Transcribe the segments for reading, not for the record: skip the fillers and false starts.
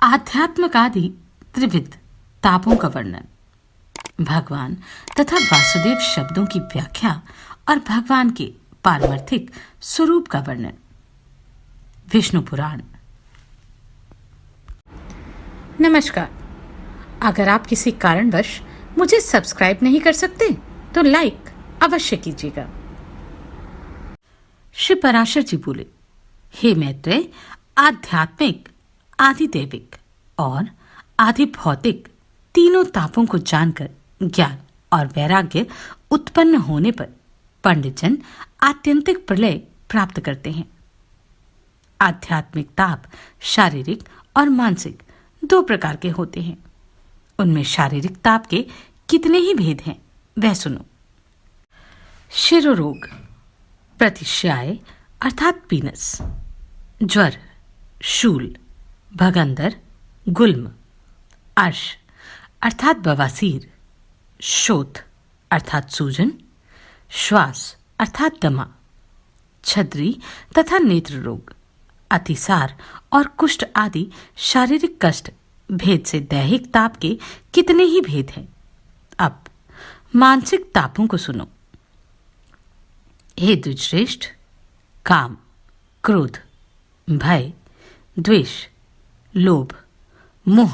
आध्यात्मिक आदि त्रिविध तापों का वर्णन, भगवान तथा वासुदेव शब्दों की व्याख्या और भगवान के पारमार्थिक स्वरूप का वर्णन। विष्णु पुराण। नमस्कार। अगर आप किसी कारणवश मुझे सब्सक्राइब नहीं कर सकते तो लाइक अवश्य कीजिएगा। श्री पराशर जी बोले, हे मैत्रेय, आध्यात्मिक, आधिदैविक और आधि भौतिक तीनों तापों को जानकर ज्ञान और वैराग्य उत्पन्न होने पर पंडितजन आत्यंतिक प्रलय प्राप्त करते हैं। आध्यात्मिक ताप शारीरिक और मानसिक दो प्रकार के होते हैं। उनमें शारीरिक ताप के कितने ही भेद हैं वह सुनो। शिरोरोग, प्रतिश्याय अर्थात पीनस, ज्वर, शूल, भगंदर, गुल्म, अर्श अर्थात बवासीर, शोथ अर्थात सूजन, श्वास अर्थात दमा, छद्री तथा नेत्र रोग, अतिसार और कुष्ठ आदि शारीरिक कष्ट भेद से दैहिक ताप के कितने ही भेद हैं। अब मानसिक तापों को सुनो। हे द्विजश्रेष्ठ, काम, क्रोध, भय, द्वेष, लोभ, मोह,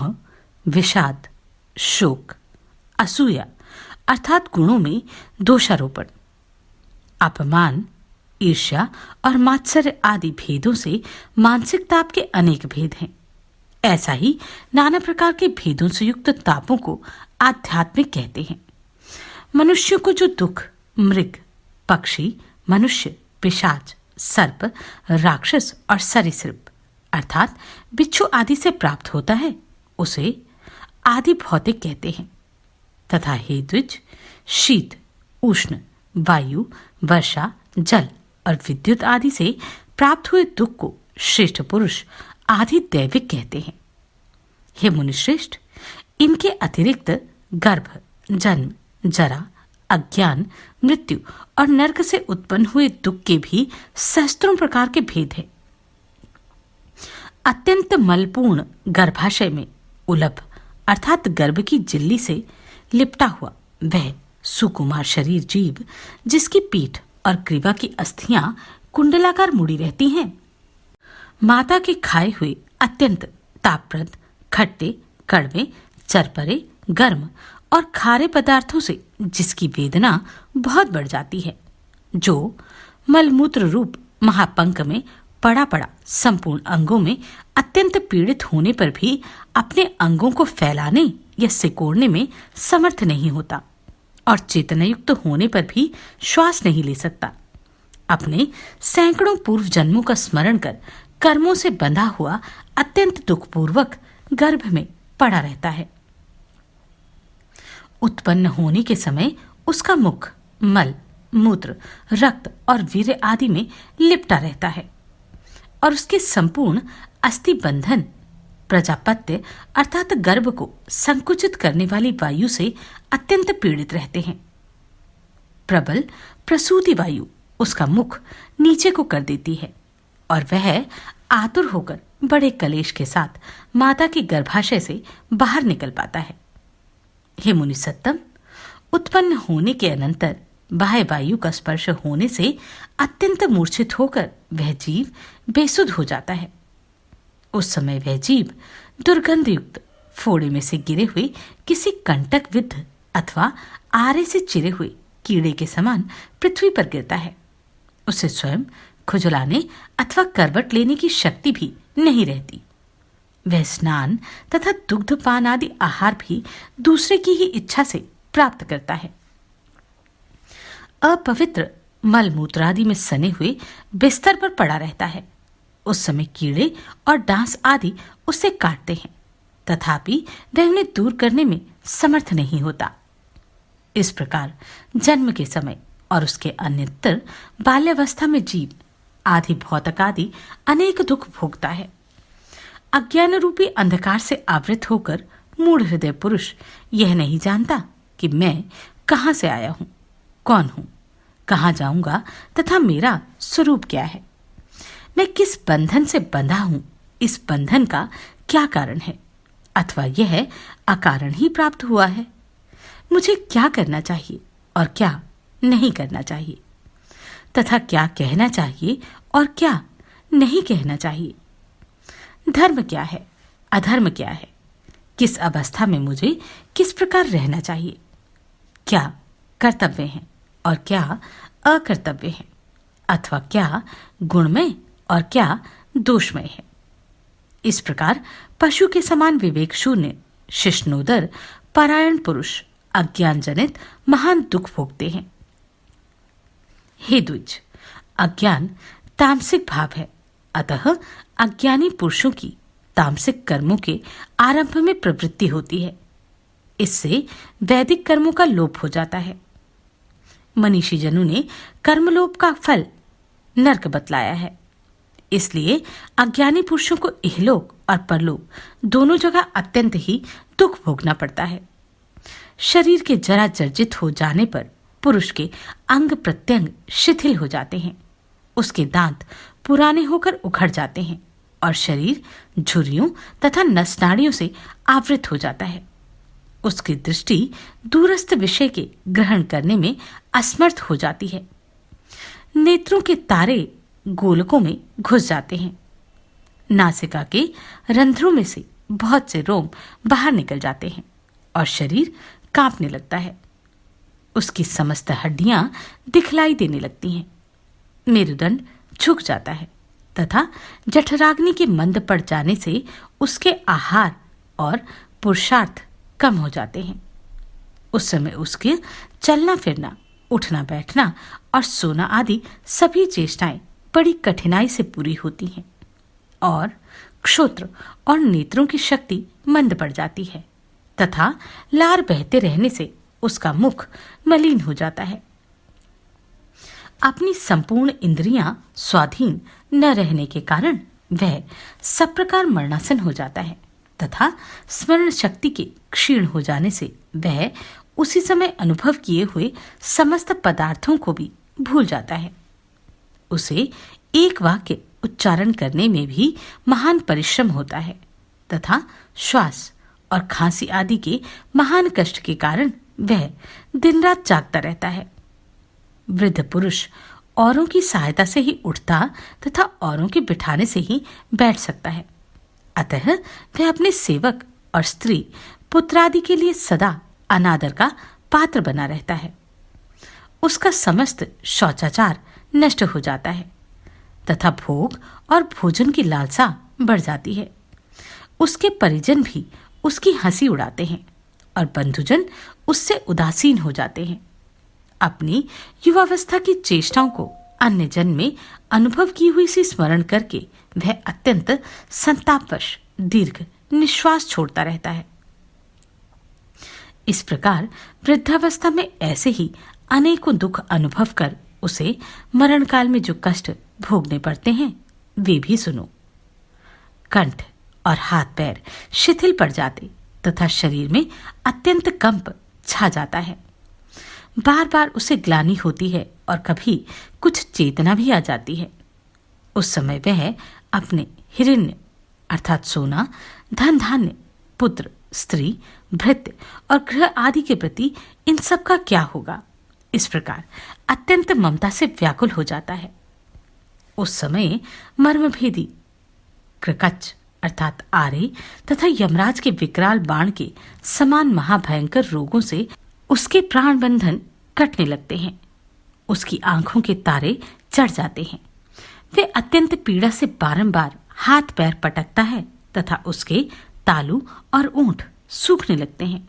विषाद, शोक, असूया अर्थात गुणों में दोषारोपण, अपमान, ईर्ष्या और मात्सर्य आदि भेदों से मानसिक ताप के अनेक भेद हैं। ऐसा ही नाना प्रकार के भेदों से युक्त तापों को आध्यात्मिक कहते हैं। मनुष्यों को जो दुख मृग, पक्षी, मनुष्य, पिशाच, सर्प, राक्षस और सरीसृप अर्थात बिच्छू आदि से प्राप्त होता है उसे आदि भौतिक कहते हैं। तथा हे द्विज, शीत, उष्ण, वायु, वर्षा, जल और विद्युत आदि से प्राप्त हुए दुख को श्रेष्ठ पुरुष आदि दैविक कहते हैं। हे मुनिश्रेष्ठ, इनके अतिरिक्त गर्भ, जन्म, जरा, अज्ञान, मृत्यु और नरक से उत्पन्न हुए दुख के भी सहस्त्रों प्रकार के भेद हैं। अत्यंत मलपूर्ण गर्भाशय में उलभ अर्थात गर्भ की झिल्ली से लिपटा हुआ वह सुकुमार शरीर जीव, जिसकी पीठ और ग्रीवा की अस्थियां कुंडलाकार मुड़ी रहती हैं, माता के खाए हुए अत्यंत तापप्रद खट्टे, कड़वे, चरपरे, गर्म और खारे पदार्थों से जिसकी वेदना बहुत बढ़ जाती है, जो मलमूत्र रूप महापंक में पड़ा पड़ा संपूर्ण अंगों में अत्यंत पीड़ित होने पर भी अपने अंगों को फैलाने या सिकोड़ने में समर्थ नहीं होता और चेतनायुक्त होने पर भी श्वास नहीं ले सकता, अपने सैकड़ों पूर्व जन्मों का स्मरण कर कर्मों से बंधा हुआ अत्यंत दुखपूर्वक गर्भ में पड़ा रहता है। उत्पन्न होने के समय उसका मुख मल, मूत्र, रक्त और वीर्य आदि में लिपटा रहता है और उसके संपूर्ण अस्थि बंधन प्रजापत्य अर्थात गर्भ को संकुचित करने वाली वायु से अत्यंत पीड़ित रहते हैं। प्रबल प्रसूति वायु उसका मुख नीचे को कर देती है और वह आतुर होकर बड़े कलेश के साथ माता के गर्भाशय से बाहर निकल पाता है। हे मुनि सत्तम, उत्पन्न होने के अनंतर बाह्य वायु का स्पर्श होने से अत्यंत मूर्छित होकर वह जीव बेसुध हो जाता है। उस समय वह जीव दुर्गंध युक्त फोड़े में से गिरे हुए किसी कंटक विद्ध अथवा आरे से चिरे हुए कीड़े के समान पृथ्वी पर गिरता है। उसे स्वयं खुजलाने अथवा करवट लेने की शक्ति भी नहीं रहती। वह स्नान तथा दुग्धपान आदि आहार भी दूसरे की ही इच्छा से प्राप्त करता है। अपवित्र मलमूत्र आदि में सने हुए बिस्तर पर पड़ा रहता है। उस समय कीड़े और डांस आदि उसे काटते हैं, तथापि वह उन्हें दूर करने में समर्थ नहीं होता। इस प्रकार जन्म के समय और उसके अन्यतर बाल्यावस्था में जीव आदि भौतिक आदि अनेक दुख भोगता है। अज्ञान रूपी अंधकार से आवृत होकर मूढ़ हृदय पुरुष यह नहीं जानता कि मैं कहां से आया हूं, कौन हूं, कहां जाऊंगा तथा मेरा स्वरूप क्या है। मैं किस बंधन से बंधा हूं, इस बंधन का क्या कारण है, अथवा यह अकारण ही प्राप्त हुआ है। मुझे क्या करना चाहिए और क्या नहीं करना चाहिए, तथा क्या कहना चाहिए और क्या नहीं कहना चाहिए। धर्म क्या है, अधर्म क्या है, किस अवस्था में मुझे किस प्रकार रहना चाहिए, क्या कर्तव्य है और क्या अकर्तव्य है, अथवा क्या गुणमय और क्या दोषमय है। इस प्रकार पशु के समान विवेक शून्य शिष्णोदर पारायण पुरुष अज्ञान जनित महान दुख भोगते हैं। हे द्विज, अज्ञान तामसिक भाव है, अतः अज्ञानी पुरुषों की तामसिक कर्मों के आरंभ में प्रवृत्ति होती है। इससे वैदिक कर्मों का लोप हो जाता है। मनीषी जनों ने कर्मलोप का फल नरक बतलाया है। इसलिए अज्ञानी पुरुषों को इहलोक और परलोक दोनों जगह अत्यंत ही दुख भोगना पड़ता है। शरीर के जरा जर्जित हो जाने पर पुरुष के अंग प्रत्यंग शिथिल हो जाते हैं, उसके दांत पुराने होकर उखड़ जाते हैं और शरीर झुर्रियों तथा नसनाड़ियों से आवृत हो जाता है। उसकी दृष्टि दूरस्थ विषय के ग्रहण करने में असमर्थ हो जाती है। नेत्रों के तारे गोलकों में घुस जाते हैं। नासिका के रंध्रों में से बहुत से रोम बाहर निकल जाते हैं और शरीर कांपने लगता है। उसकी समस्त हड्डियां दिखलाई देने लगती हैं। मेरुदंड झुक जाता है तथा जठराग्नि के मंद पड़ जाने से उसके आहार और पुरुषार्थ कम हो जाते हैं। उस समय उसके चलना फिरना, उठना बैठना और सोना आदि सभी चेष्टाएं बड़ी कठिनाई से पूरी होती हैं और क्षोत्र और नेत्रों की शक्ति मंद पड़ जाती है तथा लार बहते रहने से उसका मुख मलिन हो जाता है। अपनी संपूर्ण इंद्रियां स्वाधीन न रहने के कारण वह सब प्रकार मरणासन हो जाता है तथा स्मरण शक्ति के क्षीण हो जाने से वह उसी समय अनुभव किए हुए समस्त पदार्थों को भी भूल जाता है। उसे एक वाक्य उच्चारण करने में भी महान परिश्रम होता है तथा श्वास और खांसी आदि के महान कष्ट के कारण वह दिन रात जागता रहता है। वृद्ध पुरुष औरों की सहायता से ही उठता तथा औरों के बिठाने से ही बैठ सकता है, अतः वह अपने सेवक और स्त्री पुत्रादि के लिए सदा अनादर का पात्र बना रहता है। उसका समस्त शौचाचार नष्ट हो जाता है तथा भोग और भोजन की लालसा बढ़ जाती है। उसके परिजन भी उसकी हंसी उड़ाते हैं और बंधुजन उससे उदासीन हो जाते हैं। अपनी युवावस्था की चेष्टाओं को अन्य जन में अनुभव की हुई सी स्मरण करके वह अत्यंत संतापवश दीर्घ निश्वास छोड़ता रहता है। इस प्रकार वृद्धावस्था में ऐसे ही अनेकों दुख अनुभव कर उसे मरण काल में जो कष्ट भोगने पड़ते हैं वे भी सुनो। कंठ और हाथ पैर शिथिल पड़ जाते तथा शरीर में अत्यंत कंप छा जाता है। बार बार उसे ग्लानि होती है और कभी कुछ चेतना भी आ जाती है। उस समय वह अपने हिरण्य अर्थात सोना, धन धान्य, पुत्र, स्त्री, भृत्य और गृह आदि के प्रति इन सब का क्या होगा, इस प्रकार अत्यंत ममता से व्याकुल हो जाता है। उस समय मर्मभेदी कृकच अर्थात आरे तथा यमराज के विकराल बाण के समान महाभयंकर रोगों से उसके प्राण बंधन कटने लगते हैं। उसकी आंखों के तारे चढ़ जाते हैं। वे अत्यंत पीड़ा से बारंबार हाथ पैर पटकता है तथा उसके तालू और ऊंट सूखने लगते हैं।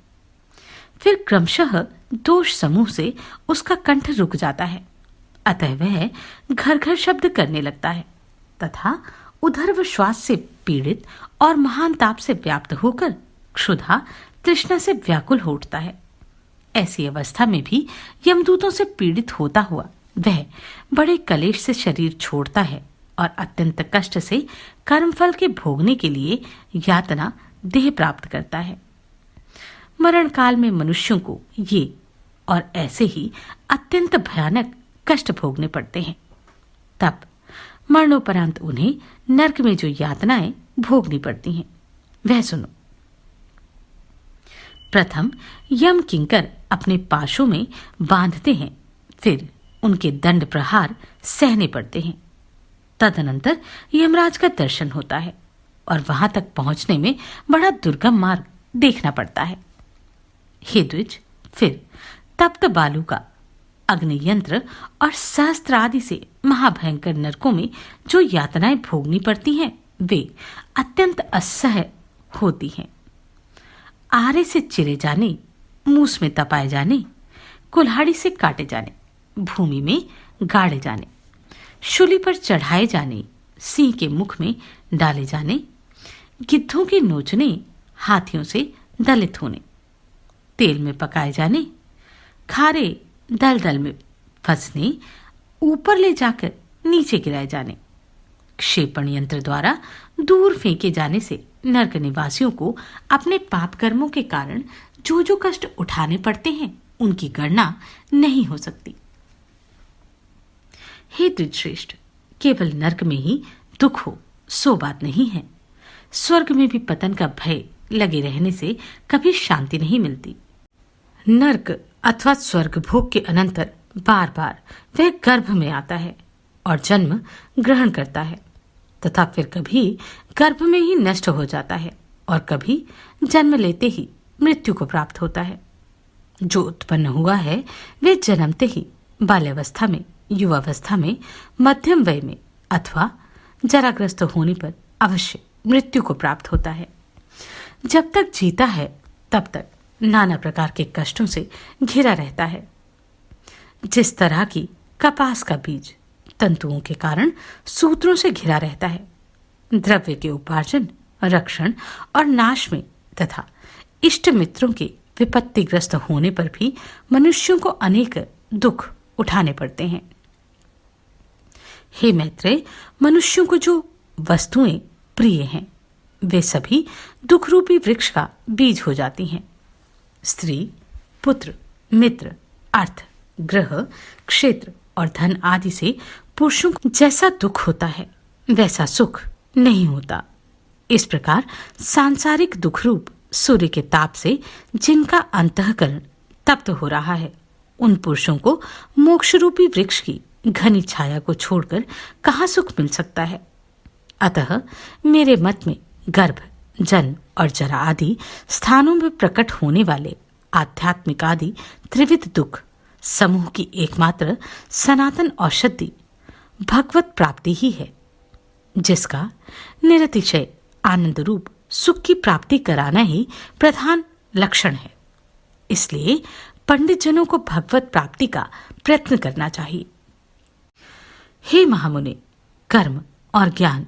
फिर क्रमशः दोष समूह से उसका कंठ रुक जाता है, अतः वह घर घर शब्द करने लगता है तथा उधर्व श्वास से पीड़ित और महान ताप से व्याप्त होकर क्षुधा तृष्णा से व्याकुल हो उठता है। ऐसी अवस्था में भी यमदूतों से पीड़ित होता हुआ वह बड़े कलेश से शरीर छोड़ता है और अत्यंत कष्ट से कर्मफल के भोगने के लिए यातना देह प्राप्त करता है। मरण काल में मनुष्यों को ये और ऐसे ही अत्यंत भयानक कष्ट भोगने पड़ते हैं। तब मरणोपरांत उन्हें नरक में जो यातनाएं भोगनी पड़ती हैं वह सुनो। प्रथम यम किंकर अपने पाशों में बांधते हैं, फिर उनके दंड प्रहार सहने पड़ते हैं। तदनंतर यमराज का दर्शन होता है और वहां तक पहुंचने में बड़ा दुर्गम मार्ग देखना पड़ता है। हे द्विज, फिर तप्त बालू का अग्नि यंत्र और सहस्त्र आदि से महाभयंकर नरकों में जो यातनाएं भोगनी पड़ती हैं, वे अत्यंत असह्य होती हैं। आरे से चिरे जाने, मूस में तपाए जाने, कुल्हाड़ी से काटे जाने, भूमि में गाड़े जाने, शूली पर चढ़ाए जाने, सिंह के मुख में डाले जाने, गिद्धों के नोचने, हाथियों से दलित होने, तेल में पकाए जाने, खारे दलदल में फंसने, ऊपर ले जाकर नीचे गिराए जाने, क्षेपण यंत्र द्वारा दूर फेंके जाने से नरक निवासियों को अपने पाप कर्मों के कारण जो जो कष्ट उठाने पड़ते हैं, उनकी गणना नहीं हो सकती। हे द्विजश्रेष्ठ, केवल नरक में ही दुख हो सो बात नहीं है। स्वर्ग में भी पतन का भय लगे रहने से कभी शांति नहीं मिलती। नरक अथवा स्वर्ग भोग के अनंतर बार बार वह गर्भ में आता है और जन्म ग्रहण करता है, तथा फिर कभी गर्भ में ही नष्ट हो जाता है और कभी जन्म लेते ही मृत्यु को प्राप्त होता है। जो उत्पन्न हुआ है वे जन्मते ही बाल्यावस्था में, युवावस्था में, मध्यम वय में अथवा जराग्रस्त होने पर अवश्य मृत्यु को प्राप्त होता है। जब तक जीता है तब तक नाना प्रकार के कष्टों से घिरा रहता है। जिस तरह की कपास का बीज तंतुओं के कारण सूत्रों से घिरा रहता है, द्रव्य के उपार्जन, रक्षण और नाश में तथा इष्ट मित्रों के विपत्तिग्रस्त होने पर भी मनुष्यों को अनेक दुख उठाने पड़ते हैं। हे मैत्रेय, मनुष्यों को जो वस्तुएं प्रिय हैं, वे सभी दुख रूपी वृक्ष का बीज हो जाती हैं। स्त्री, पुत्र, मित्र, अर्थ, ग्रह, क्षेत्र और धन आदि से पुरुषों को जैसा दुख होता है वैसा सुख नहीं होता। इस प्रकार सांसारिक दुख रूप सूर्य के ताप से जिनका अंतःकरण तप्त हो रहा है, उन पुरुषों को मोक्ष रूपी वृक्ष की घनी छाया को छोड़कर कहाँ सुख मिल सकता है। अतः मेरे मत में गर्भ, जन्म और जरा आदि स्थानों में प्रकट होने वाले आध्यात्मिक आदि त्रिविध दुख समूह की एकमात्र सनातन औषधि भगवत प्राप्ति ही है, जिसका निरतिशय आनंद रूप सुख की प्राप्ति कराना ही प्रधान लक्षण है। इसलिए पंडित जनों को भगवत प्राप्ति का प्रयत्न करना चाहिए। हे महामुनि, कर्म और ज्ञान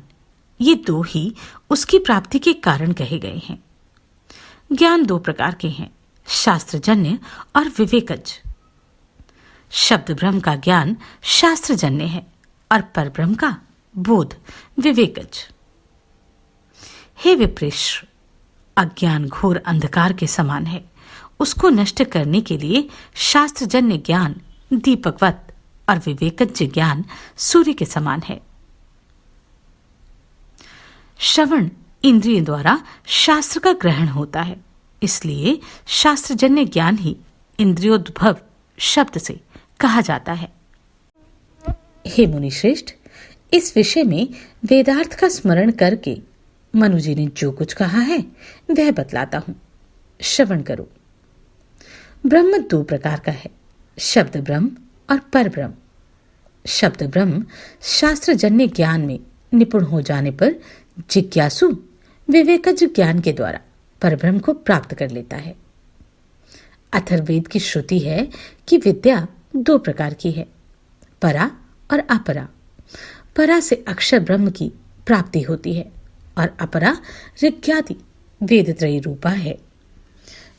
ये दो ही उसकी प्राप्ति के कारण कहे गए हैं। ज्ञान दो प्रकार के हैं, शास्त्रजन्य और विवेकज। शब्द ब्रह्म का ज्ञान शास्त्रजन्य है और परब्रह्म का बोध विवेकज। हे विप्रेश्वर, अज्ञान घोर अंधकार के समान है। उसको नष्ट करने के लिए शास्त्रजन्य ज्ञान दीपकवत और विवेकज ज्ञान सूर्य के समान है। श्रवण इंद्रिय द्वारा शास्त्र का ग्रहण होता है, इसलिए शास्त्रजन्य ज्ञान ही इंद्रियोद्भव शब्द से कहा जाता है। हे मुनिश्रेष्ठ, इस विषय में वेदार्थ का स्मरण करके मनु जी ने जो कुछ कहा है वह बतलाता हूं, श्रवण करो। ब्रह्म दो प्रकार का है, शब्द ब्रह्म और पर ब्रह्म। शब्द ब्रह्म शास्त्रजन्य ज्ञान में निपुण हो जाने पर जिज्ञासु विवेकज ज्ञान के द्वारा परब्रह्म को प्राप्त कर लेता है। अथर्ववेद की श्रुति है कि विद्या दो प्रकार की है, परा और अपरा। परा से अक्षर ब्रह्म की प्राप्ति होती है और अपरा ऋग्यादि वेदत्रयी रूपा है,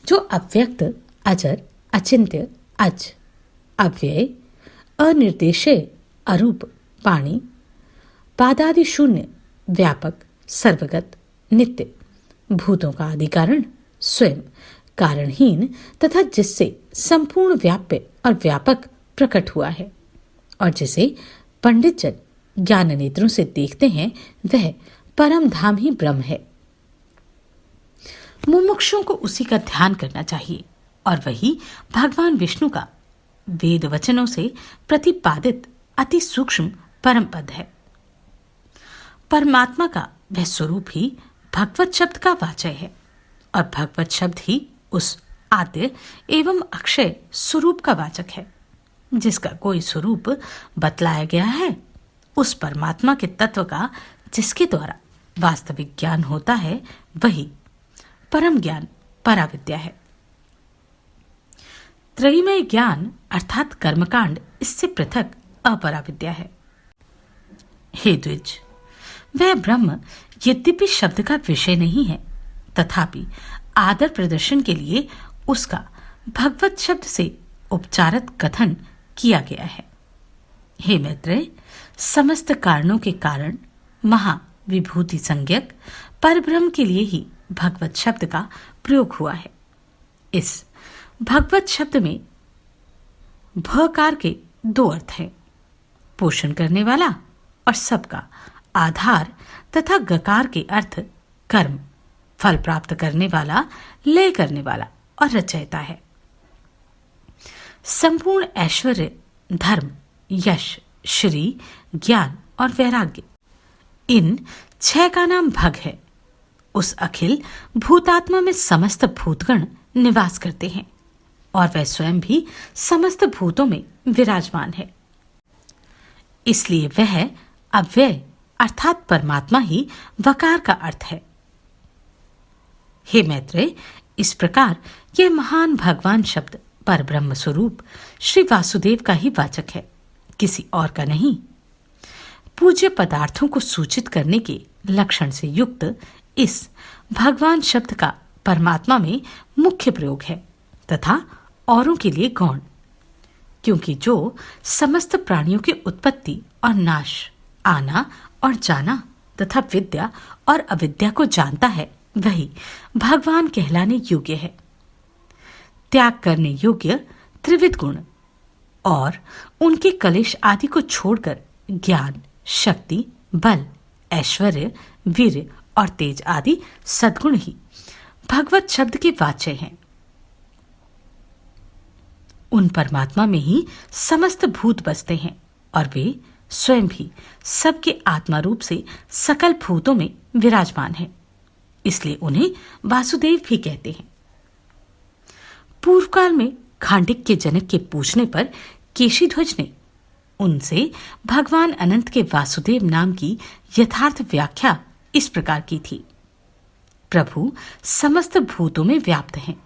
जो अव्यक्त, अजर, अचिंत्य, अज, अव्यय, अनिर्देश्य, अरूप, पाणी, पादादि शून्य, व्यापक, सर्वगत, नित्य, भूतों का आदिकारण, स्वयं, कारणहीन तथा जिससे संपूर्ण व्याप्य और व्यापक प्रकट हुआ है और जिसे पंडित जन ज्ञान नेत्रों से देखते हैं, वह परम धाम ही ब्रह्म है। मुमुक्षुओं को उसी का ध्यान करना चाहिए और वही भगवान विष्णु का वेद वचनों से प्रतिपादित अति सूक्ष्म परम पद है। परमात्मा का वह स्वरूप ही भगवत शब्द का वाचय है और भगवत शब्द ही उस आद्य एवं अक्षय स्वरूप का वाचक है, जिसका कोई स्वरूप बतलाया गया है। उस परमात्मा के तत्व का जिसके द्वारा वास्तविक ज्ञान होता है वही परम ज्ञान पराविद्या है। त्रयीमय ज्ञान अर्थात कर्मकांड इससे पृथक अपराविद्या है। हे द्विज, वह ब्रह्म यद्यपि शब्द का विषय नहीं है, तथापि आदर प्रदर्शन के लिए उसका भगवत शब्द से उपचारित कथन किया गया है। हे मैत्रेय, समस्त कारणों के कारण महाविभूति संज्ञक परब्रह्म के लिए ही भगवत शब्द का प्रयोग हुआ है। इस भगवत शब्द में भकार के दो अर्थ हैं, पोषण करने वाला और सबका आधार, तथा गकार के अर्थ कर्म, फल प्राप्त करने वाला, लय करने वाला और रचयिता है। संपूर्ण ऐश्वर्य, धर्म, यश, श्री, ज्ञान और वैराग्य, इन 6 का नाम भग है। उस अखिल भूतात्मा में समस्त भूतगण निवास करते हैं और वह स्वयं भी समस्त भूतों में विराजमान है। इसलिए वह अव्यय अर्थात परमात्मा ही वकार का अर्थ है। हे मैत्रेय, इस प्रकार यह महान भगवान शब्द परब्रह्म स्वरूप श्री वासुदेव का ही वाचक है, किसी और का नहीं। पूज्य पदार्थों को सूचित करने के लक्षण से युक्त इस भगवान शब्द का परमात्मा में मुख्य प्रयोग है तथा औरों के लिए गौण, क्योंकि जो समस्त प्राणियों की उत्पत्ति और नाश, आना और जाना तथा विद्या और अविद्या को जानता है, वही भगवान कहलाने योग्य है। त्याग करने योग्य त्रिविध गुण और उनके कलेश आदि को छोड़कर ज्ञान, शक्ति, बल, ऐश्वर्य, वीर्य और तेज आदि सद्गुण ही भगवत शब्द के वाच्य हैं। उन परमात्मा में ही समस्त भूत बसते हैं और वे स्वयं भी सबके आत्मा रूप से सकल भूतों में विराजमान हैं। इसलिए उन्हें वासुदेव भी कहते हैं। पूर्व काल में खांडिक के जनक के पूछने पर केशीध्वज ने उनसे भगवान अनंत के वासुदेव नाम की यथार्थ व्याख्या इस प्रकार की थी। प्रभु समस्त भूतों में व्याप्त हैं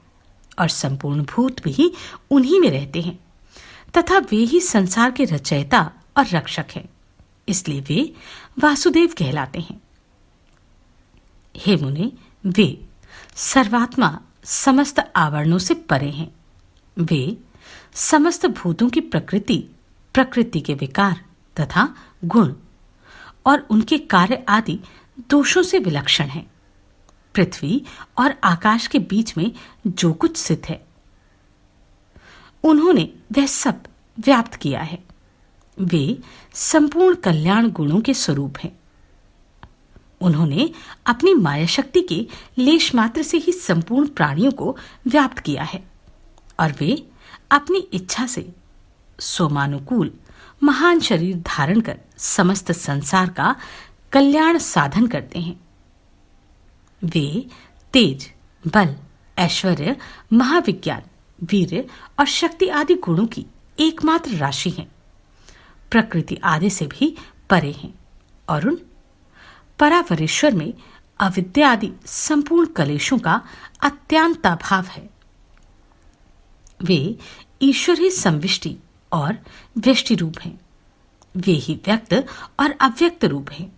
और संपूर्ण भूत भी उन्हीं में रहते हैं तथा वे ही संसार के रचयिता और रक्षक हैं। इसलिए वे वासुदेव कहलाते हैं। हे मुने, वे सर्वात्मा समस्त आवरणों से परे हैं। वे समस्त भूतों की प्रकृति, प्रकृति के विकार तथा गुण और उनके कार्य आदि दोषों से विलक्षण हैं। पृथ्वी और आकाश के बीच में जो कुछ स्थित है, उन्होंने वह सब व्याप्त किया है। वे संपूर्ण कल्याण गुणों के स्वरूप हैं। उन्होंने अपनी माया शक्ति के लेश मात्र से ही संपूर्ण प्राणियों को व्याप्त किया है और वे अपनी इच्छा से सोमानुकूल महान शरीर धारण कर समस्त संसार का कल्याण साधन करते हैं। वे तेज, बल, ऐश्वर्य, महाविज्ञान, वीर्य और शक्ति आदि गुणों की एकमात्र राशि हैं। प्रकृति आदि से भी परे हैं और उन परावरेश्वर में अविद्या आदि संपूर्ण कलेशों का अत्यंताभाव है। वे ईश्वर ही संविष्टि और व्यष्टि रूप हैं। वे ही व्यक्त और अव्यक्त रूप हैं।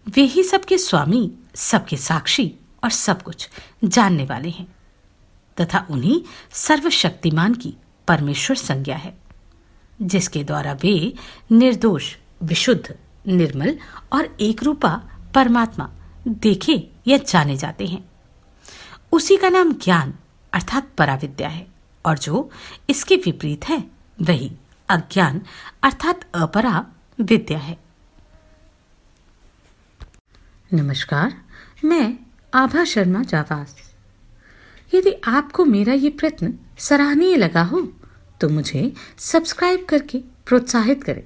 वे ही सबके स्वामी, सबके साक्षी और सब कुछ जानने वाले हैं तथा उन्हीं सर्वशक्तिमान की परमेश्वर संज्ञा है, जिसके द्वारा वे निर्दोष, विशुद्ध, निर्मल और एकरूपा परमात्मा देखे या जाने जाते हैं। उसी का नाम ज्ञान अर्थात पराविद्या है और जो इसके विपरीत है वही अज्ञान अर्थात अपरा विद्या है। नमस्कार, मैं आभा शर्मा जावास यदि आपको मेरा ये प्रयत्न सराहनीय लगा हो तो मुझे सब्सक्राइब करके प्रोत्साहित करें।